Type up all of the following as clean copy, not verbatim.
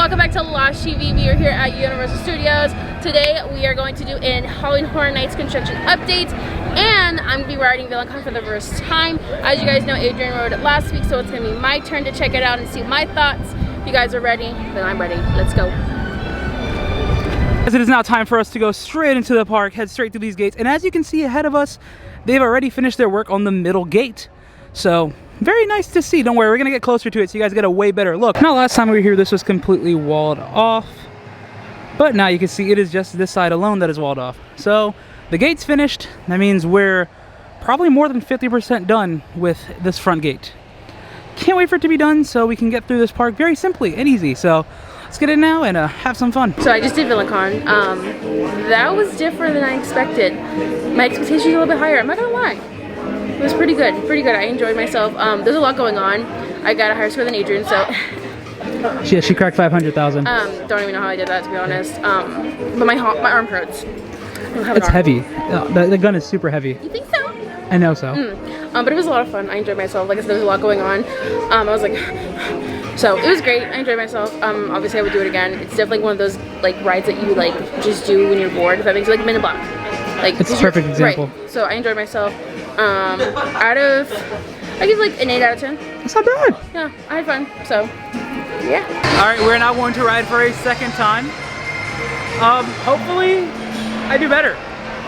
welcome back to Losh TV. We are here at Universal Studios. Today we are going to do an Halloween Horror Nights construction update, and I'm going to be riding VillainCon for the first time. As you guys know, Adrian rode it last week, so it's going to be my turn to check it out and see my thoughts. If you guys are ready, then I'm ready. Let's go. As it is now time for us to go straight into the park, head straight through these gates, and as you can see ahead of us, they've already finished their work on the middle gate. So very nice to see. Don't worry, we're gonna get closer to it so you guys get a way better look. Now, last time we were here, this was completely walled off, but now you can see it is just this side alone that is walled off. So the gate's finished. That means we're probably more than 50% done with this front gate. Can't wait for it to be done so we can get through this park very simply and easy. So let's get in now and have some fun. So I just did VillainCon. That was different than I expected. My expectations were a little bit higher, I'm not gonna lie. It was pretty good, I enjoyed myself. There's a lot going on. I got a higher score than Adrian, so. Yeah, she cracked 500,000. Don't even know how I did that, to be honest. But my arm hurts. It's heavy. The gun is super heavy. You think so? I know so. But it was a lot of fun. I enjoyed myself. Like I said, there's a lot going on. I was like, so it was great. I enjoyed myself. Obviously I would do it again. It's definitely one of those like rides that you like just do when you're bored. If that makes you like Men in Black. Like it's a perfect example. Right. So I enjoyed myself. Out of, I give like an 8 out of 10. That's not bad. Yeah, I had fun. So yeah. All right, we're now going to ride for a second time. Hopefully I do better.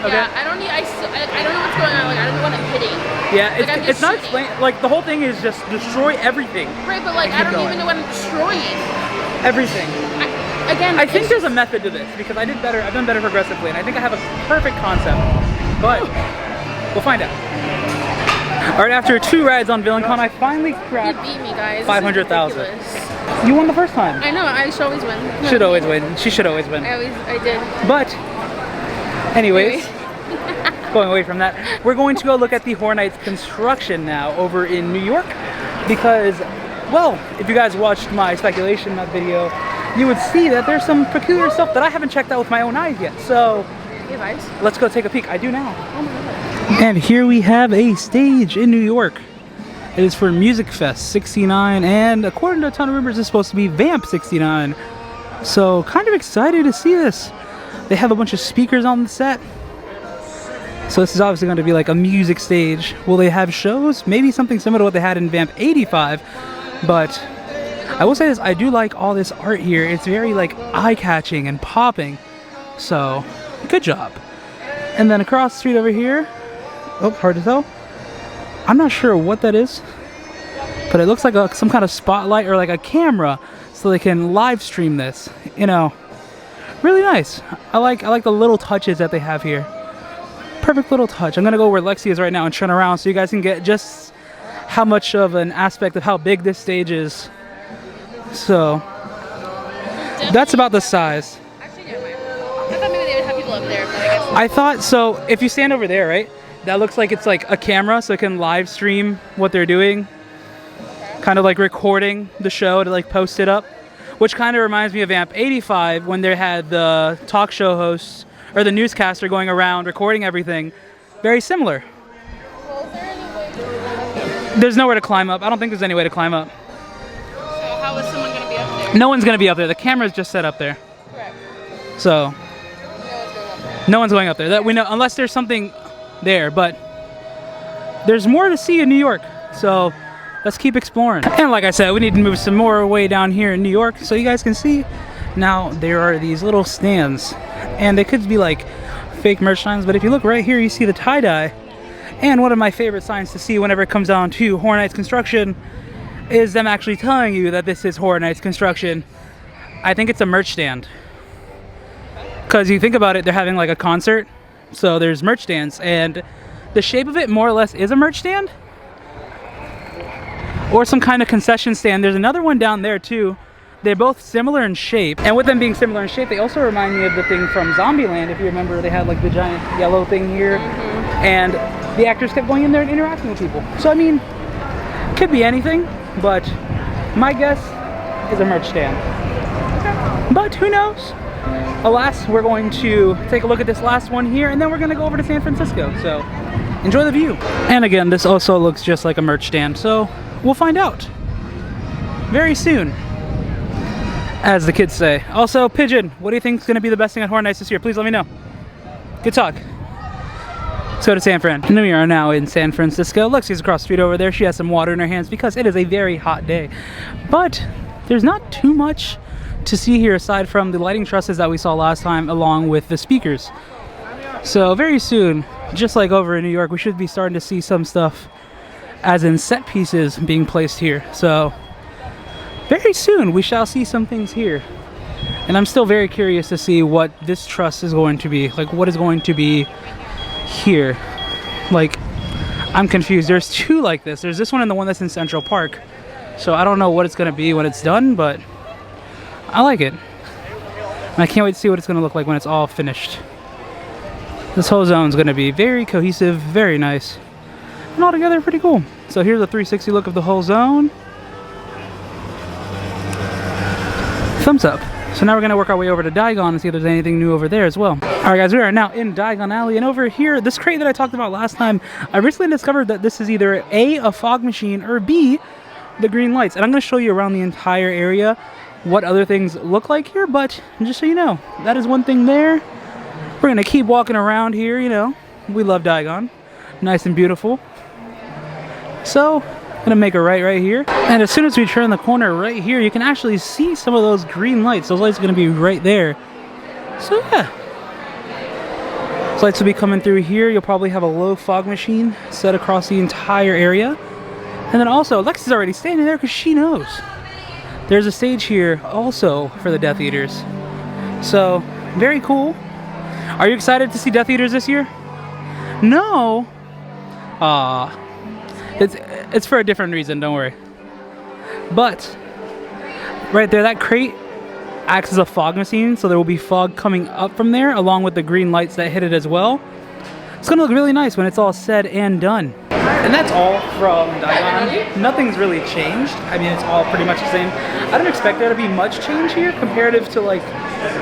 Okay. Yeah, I don't know what's going on. Like, I don't know what I'm hitting. Yeah, like, it's not explained. Like, the whole thing is just destroy everything. Right, but like, I don't even know what I'm destroying. Everything. I think there's a method to this because I've done better progressively, and I think I have a perfect concept. But we'll find out. All right, after 2 rides on VillainCon, I finally cracked. You beat me, guys. 500,000. You won the first time. I know. I should always win. Should always win. She should always win. I did. But anyways, going away from that, we're going to go look at the Horror Nights construction now over in New York because, well, if you guys watched my speculation video, you would see that there's some peculiar stuff that I haven't checked out with my own eyes yet. So let's go take a peek. I do now. Oh my God. And here we have a stage in New York. It is for Music Fest 69, and according to a ton of rumors, it's supposed to be Vamp 69. So kind of excited to see this. They have a bunch of speakers on the set. So this is obviously going to be like a music stage. Will they have shows? Maybe something similar to what they had in Vamp 85. But I will say this, I do like all this art here. It's very like eye-catching and popping. So good job. And then across the street over here, oh, hard to tell. I'm not sure what that is, but it looks like some kind of spotlight or like a camera so they can live stream this. You know, really nice. I like the little touches that they have here. Perfect little touch. I'm gonna go where Lexi is right now and turn around so you guys can get just how much of an aspect of how big this stage is. So that's about the size. Actually, never mind. I thought maybe they would have people up there, but I guess. I thought so. If you stand over there, right? That looks like it's like a camera, so it can live stream what they're doing. Okay. Kind of like recording the show to like post it up. Which kind of reminds me of Vamp 85 when they had the talk show hosts or the newscaster going around recording everything. Very similar. Well, is there any way There's nowhere to climb up. I don't think there's any way to climb up. So how is someone going to be up there? No one's going to be up there. The camera's just set up there. Correct. So no one's going up there. That we know, unless there's something there, but there's more to see in New York. So let's keep exploring. And like I said, we need to move some more way down here in New York so you guys can see. Now there are these little stands, and they could be like fake merch signs, but if you look right here, you see the tie-dye. And one of my favorite signs to see whenever it comes down to Horror Nights construction is them actually telling you that this is Horror Nights construction. I think it's a merch stand. Because you think about it, they're having like a concert, so there's merch stands, and the shape of it more or less is a merch stand. Or some kind of concession stand. There's another one down there too. They're both similar in shape, and with them being similar in shape, they also remind me of the thing from Zombieland. If you remember, they had like the giant yellow thing here, and the actors kept going in there and interacting with people. So I mean, could be anything, but my guess is a merch stand. But who knows? Alas, we're going to take a look at this last one here, and then we're going to go over to San Francisco. So enjoy the view. And again, this also looks just like a merch stand, so we'll find out very soon. as the kids say. Also, Pigeon, what do you think is going to be the best thing at Horror Nights this year? Please let me know. Good talk. Let's go to San Fran. And we are now in San Francisco. Lexi's across the street over there. She has some water in her hands because it is a very hot day. But there's not too much to see here aside from the lighting trusses that we saw last time along with the speakers. So very soon, just like over in New York, we should be starting to see some stuff as in set pieces being placed here. So very soon we shall see some things here. And I'm still very curious to see what this truss is going to be. Like what is going to be here. Like I'm confused. There's two like this. There's this one and the one that's in Central Park. So I don't know what it's going to be when it's done, but I like it. And I can't wait to see what it's going to look like when it's all finished. This whole zone is going to be very cohesive, very nice, and altogether pretty cool. So here's a 360 look of the whole zone. Thumbs up. So now we're going to work our way over to Diagon and see if there's anything new over there as well. Alright guys, we are now in Diagon Alley, and over here, this crate that I talked about last time, I recently discovered that this is either A, fog machine, or B, the green lights. And I'm going to show you around the entire area what other things look like here, but just so you know, that is one thing there. We're going to keep walking around here, you know. We love Diagon. Nice and beautiful. So, going to make a right here. And as soon as we turn the corner right here, you can actually see some of those green lights. Those lights are going to be right there. So, yeah. Those lights will be coming through here. You'll probably have a low fog machine set across the entire area. And then also, Lexi's already standing there because she knows. There's a stage here also for the Death Eaters. So, very cool. Are you excited to see Death Eaters this year? No? It's for a different reason, don't worry. But, right there, that crate acts as a fog machine, so there will be fog coming up from there, along with the green lights that hit it as well. It's gonna look really nice when it's all said and done. And that's all from Diagon. Nothing's really changed. I mean, it's all pretty much the same. I don't expect there to be much change here comparative to like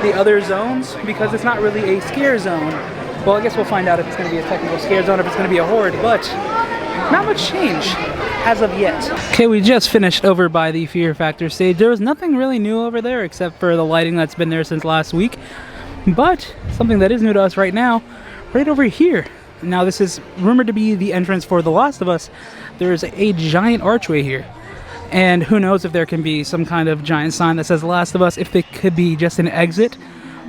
the other zones because it's not really a scare zone. Well, I guess we'll find out if it's going to be a technical scare zone or if it's going to be a horde, but not much change as of yet. Okay, we just finished over by the Fear Factor stage. There was nothing really new over there except for the lighting that's been there since last week. But something that is new to us right now, right over here. Now this is rumored to be the entrance for The Last of Us. There's a giant archway here. And who knows if there can be some kind of giant sign that says The Last of Us, if it could be just an exit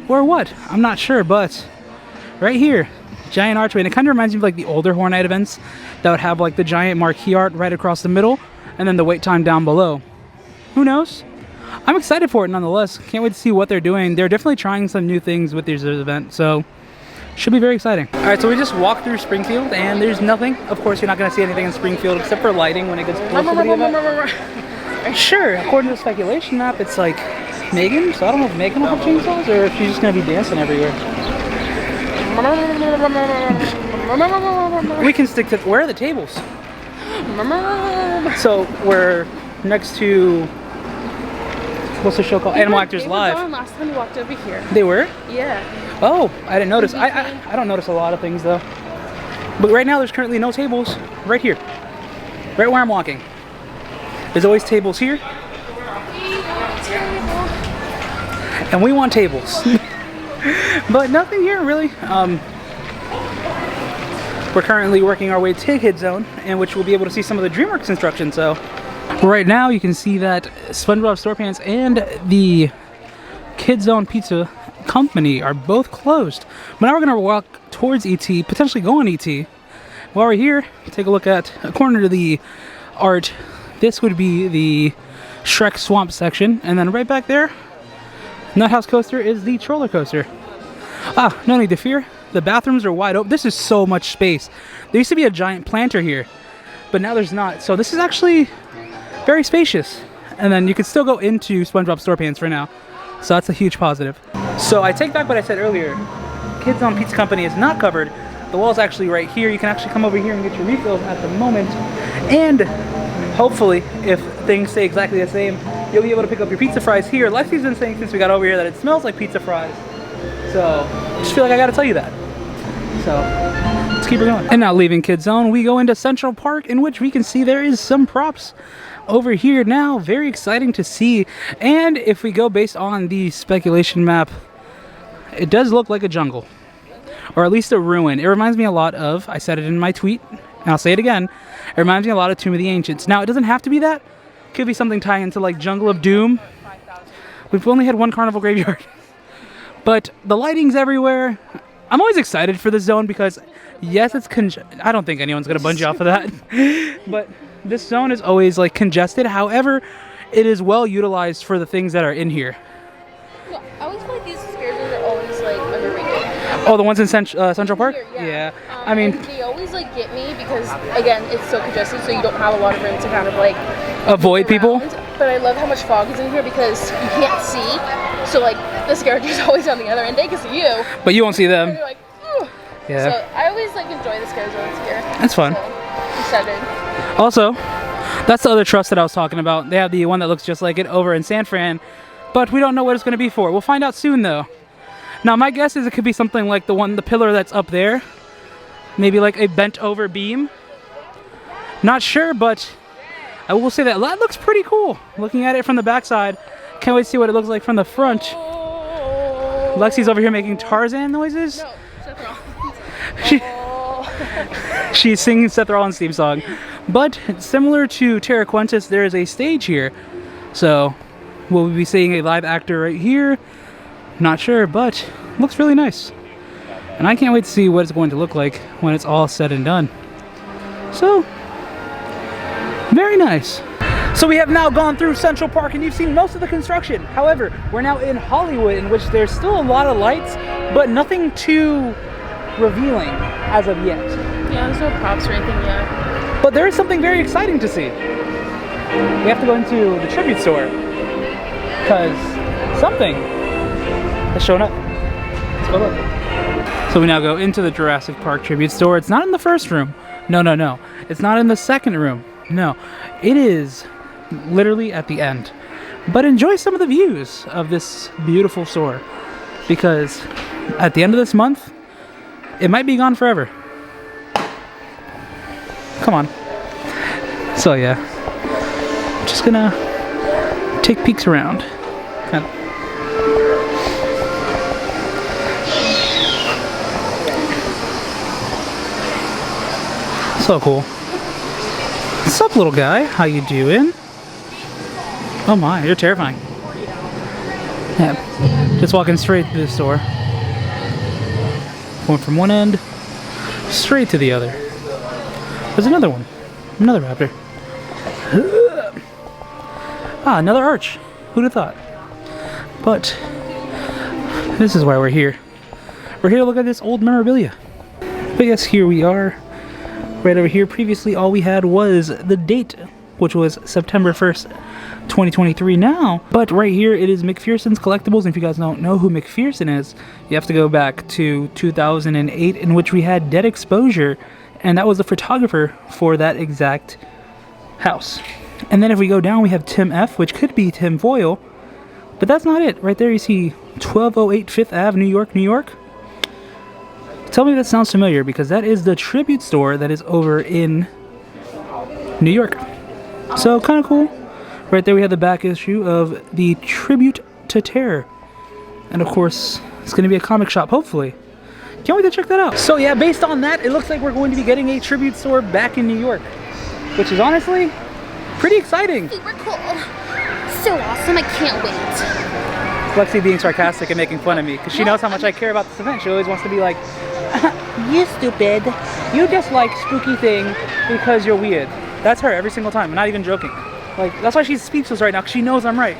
or what. I'm not sure, but right here, giant archway. And it kind of reminds me of like the older Horror Night events that would have like the giant marquee art right across the middle and then the wait time down below. Who knows? I'm excited for it nonetheless. Can't wait to see what they're doing. They're definitely trying some new things with this event, so should be very exciting. All right, so we just walked through Springfield and there's nothing. Of course, you're not going to see anything in Springfield except for lighting when it gets close to the event. Sure, according to the speculation map, it's like Megan, so I don't know if Megan will have chainsaws or if she's just going to be dancing everywhere. We can stick to, where are the tables? So we're next to, what's the show called? Animal Actors Live. Last time we walked over here. They were? Yeah. Oh, I didn't notice. I don't notice a lot of things though. But right now there's currently no tables right here. Right where I'm walking. There's always tables here. And we want tables. But nothing here really. We're currently working our way to Kid Zone, in which we'll be able to see some of the DreamWorks instruction. So right now you can see that SpongeBob SquarePants and the Kid Zone Pizza Company are both closed. But now we're gonna walk towards ET, potentially go on ET. While we're here, take a look at, according to the art, this would be the Shrek Swamp section, and then right back there, Nuthouse Coaster is the Troller Coaster. Ah, no need to fear. The bathrooms are wide open. This is so much space. There used to be a giant planter here, but now there's not. So this is actually very spacious. And then you can still go into SpongeBob SquarePants for now. So that's a huge positive. So I take back what I said earlier. Kids on Pizza Company is not covered. The wall's actually right here. You can actually come over here and get your refills at the moment. And hopefully, if things stay exactly the same, you'll be able to pick up your pizza fries here. Lexi's been saying since we got over here that it smells like pizza fries. So I just feel like I gotta tell you that. So let's keep it going. And now leaving Kid Zone, we go into Central Park, in which we can see there is some props over here now. Very exciting to see. And if we go based on the speculation map, it does look like a jungle, or at least a ruin. It reminds me a lot of, I said it in my tweet, and I'll say it again, it reminds me a lot of Tomb of the Ancients. Now, it doesn't have to be that. It could be something tying into like Jungle of Doom. We've only had one carnival graveyard. But the lighting's everywhere. I'm always excited for this zone because, yes, it's I don't think anyone's going to bungee off of that. But this zone is always like congested. However, it is well utilized for the things that are in here. Well, I always feel like these scares are always like underrated. Oh, the ones in Central Park? Here, Yeah. I mean, they always like get me because, again, it's so congested, so you don't have a lot of room to kind of like avoid people. But I love how much fog is in here because you can't see. So like the scarecrow's always on the other end. They can see you, but you won't see them. And you're like, ooh. Yeah. So I always like enjoy the scare zones here. That's fun. So, I'm excited. Also, that's the other trust that I was talking about. They have the one that looks just like it over in San Fran, but we don't know what it's going to be for. We'll find out soon, though. Now, my guess is it could be something like the pillar that's up there. Maybe like a bent over beam. Not sure, but I will say that looks pretty cool. Looking at it from the backside, can't wait to see what it looks like from the front. Lexi's over here making Tarzan noises. No, Seth Rollins. She's singing Seth Rollins' theme song. But similar to Terra Quintus, there is a stage here. So we'll be seeing a live actor right here. Not sure, but looks really nice. And I can't wait to see what it's going to look like when it's all said and done. So, very nice. So we have now gone through Central Park and you've seen most of the construction. However, we're now in Hollywood, in which there's still a lot of lights, but nothing too revealing as of yet. Yeah, there's no props or anything yet. But there is something very exciting to see. We have to go into the tribute store because something has shown up. Let's go look. So we now go into the Jurassic Park tribute store. It's not in the first room. No. It's not in the second room. No. It is literally at the end. But enjoy some of the views of this beautiful store because at the end of this month, it might be gone forever. Come on. So yeah, just gonna take peeks around. Kind of. So cool. What's up, little guy? How you doing? Oh my, you're terrifying. Yeah, just walking straight through the store. Going from one end straight to the other. There's another one. Another raptor. Ah, another arch. Who'd have thought? But this is why we're here. We're here to look at this old memorabilia. But yes, here we are. Right over here. Previously, all we had was the date, which was September 1st, 2023 now. But right here, it is McPherson's Collectibles. And if you guys don't know who McPherson is, you have to go back to 2008, in which we had Dead Exposure. And that was the photographer for that exact house. And then if we go down, we have Tim F., which could be Tim Foyle. But that's not it. Right there, you see 1208 Fifth Ave, New York, New York. Tell me if that sounds familiar, because that is the tribute store that is over in New York. So, kind of cool. Right there we have the back issue of the Tribute to Terror. And of course, it's going to be a comic shop, hopefully. Can't wait to check that out. So yeah, based on that, it looks like we're going to be getting a tribute store back in New York. Which is honestly pretty exciting. Super cool. So awesome, I can't wait. Lexi being sarcastic and making fun of me, because she knows how much I care about this event. She always wants to be like, you stupid. You just like spooky thing because you're weird. That's her every single time. I'm not even joking. Like, that's why she's speechless right now, because she knows I'm right.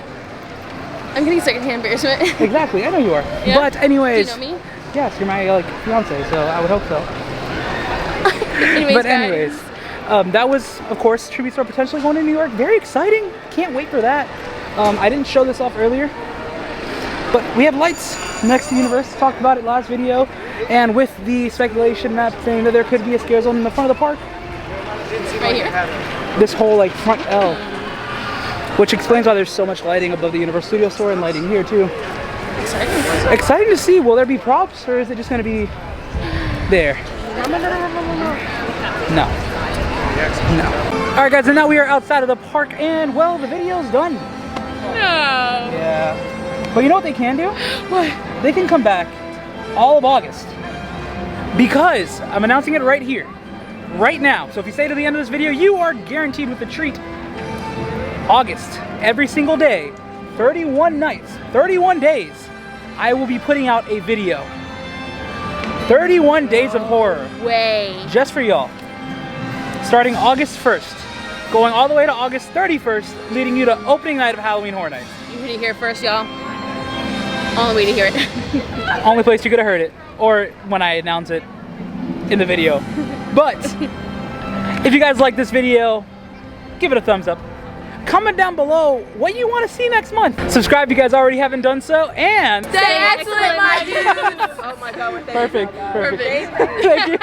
I'm getting secondhand embarrassment. Exactly, I know you are. Yeah? But anyways. Do you know me? Yes, you're my fiance, so I would hope so. anyways, that was, of course, tribute store potentially going to New York. Very exciting. Can't wait for that. I didn't show this off earlier, but we have lights next to Universal. Talked about it last video, and with the speculation map saying that there could be a scare zone in the front of the park. Right here. This whole like front L, which explains why there's so much lighting above the Universal Studio store and lighting here too. Exciting. Exciting to see. Will there be props, or is it just going to be there? No. No. Alright guys, and now we are outside of the park and well, the video's done. No. Yeah. But you know what they can do? What? They can come back all of August. Because I'm announcing it right here. Right now. So if you stay to the end of this video, you are guaranteed with a treat. August, every single day, 31 nights, 31 days, I will be putting out a video. 31 days of horror. Way. Just for y'all. Starting August 1st, going all the way to August 31st, leading you to opening night of Halloween Horror Nights. You heard it here first, y'all. Only way to hear it. Only place you could have heard it, or when I announce it in the video. But if you guys like this video, give it a thumbs up. Comment down below what you want to see next month. Subscribe if you guys already haven't done so, and Stay excellent, my dudes. Oh my God, we're perfect. Perfect. Thank you.